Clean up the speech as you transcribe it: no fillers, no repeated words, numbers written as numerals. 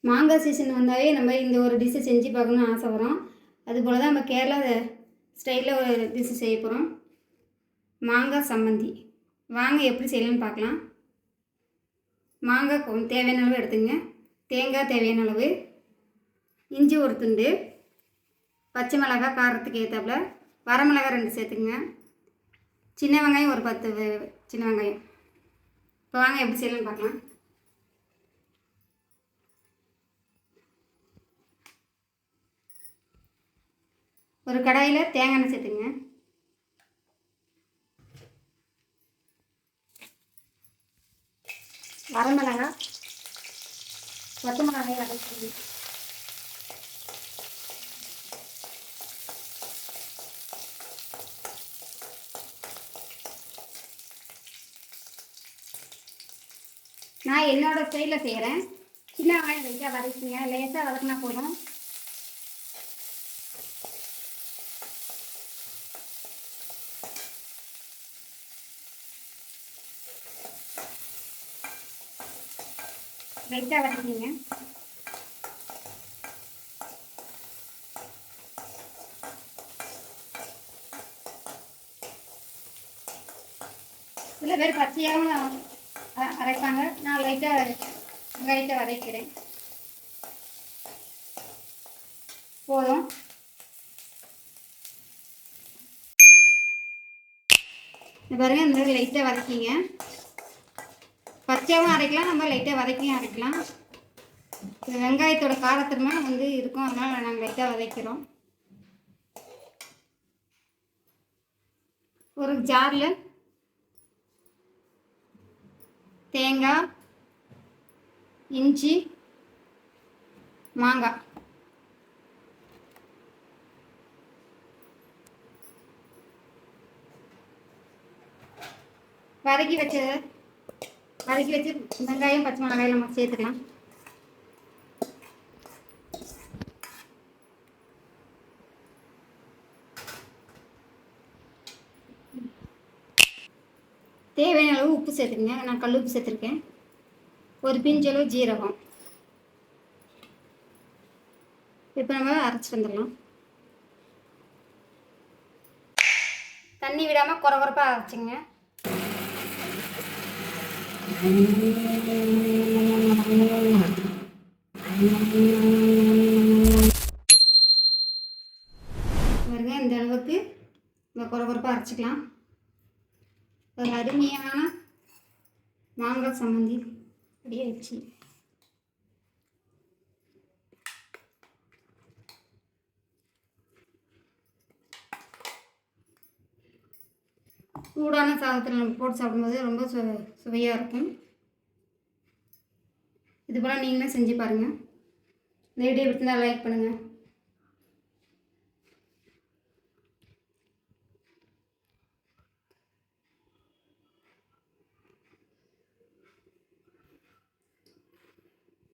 மாங்காய் சீசன் வந்தாவே நம்ம இந்த ஒரு டிஷ்ஷை செஞ்சு பார்க்கணுன்னு ஆசை வரும். அதுபோல் தான் நம்ம கேரளா ஸ்டைலில் ஒரு டிஷ்ஷு செய்ய போகிறோம். மாங்காய் சம்மந்தி. வாங்க எப்படி செய்யலாம்னு பார்க்கலாம். மாங்காய் தேவையான அளவு எடுத்துங்க. தேங்காய் தேவையான அளவு, இஞ்சி ஒரு துண்டு, பச்சை மிளகாய் காரத்துக்கு ஏற்றாப்புல, வரமிளகாய் 2 சேர்த்துக்குங்க, சின்ன வெங்காயம் ஒரு 10 சின்ன வெங்காயம். இப்போ வாங்க எப்படி செய்யலாம்னு பார்க்கலாம். ஒரு கடாயில் தேங்காய் எண்ணெய் சேர்த்துங்க. வரமிளகாய், பச்சை மிளகாய் அரைச்சி, நான் என்னோடய ஸ்டைலில் செய்கிறேன். சின்ன வெங்காயம் லைட்டாக வதக்கிங்க. லேசாக வதக்கினா போதும். லைட்டாக வதக்கிங்க. சில பேர் பச்சையாகவும் அரைப்பாங்க. நான் லைட்டாக வதக்கிறேன். போதும். பாருங்கள், இந்த மாதிரி லைட்டாக வதக்கிங்க. பச்சையாகவும் அரைக்கலாம், நம்ம லைட்டாக வதக்கியும் அரைக்கலாம். வெங்காயத்தோட காரத்தன்மை இருக்கும், அதனால் நாங்கள் லைட்டாக வதக்கிறோம். ஒரு ஜாரில் தேங்காய், இஞ்சி, மாங்காய் வதக்கி வச்சு வெங்காயம் பச்சை மிளகாய் நம்ம சேர்த்துக்கலாம். தேவையான அளவு உப்பு சேர்த்துக்கங்க. நான் கல் உப்பு சேர்த்துருக்கேன். ஒரு பிஞ்சளவு ஜீரகம். இப்போ நம்ம அரைச்சி வந்துடலாம். தண்ணி விடாமல் குறப்பாக அரைச்சிங்க. பாருங்க, இந்த அளவுக்கு நம்ம குறப்பாக அரைச்சிக்கலாம். ஒரு அருமையான மாங்காய் சம்மந்தி ரெடி ஆயிடுச்சு. சூடான சாதத்தில் நம்ம போட்டு சாப்பிடும்போது ரொம்ப சுவையாக இருக்கும். இது போல் நீங்களும் செஞ்சு பாருங்கள். இந்த வீடியோ பிடிச்சிருந்தா லைக் பண்ணுங்கள்.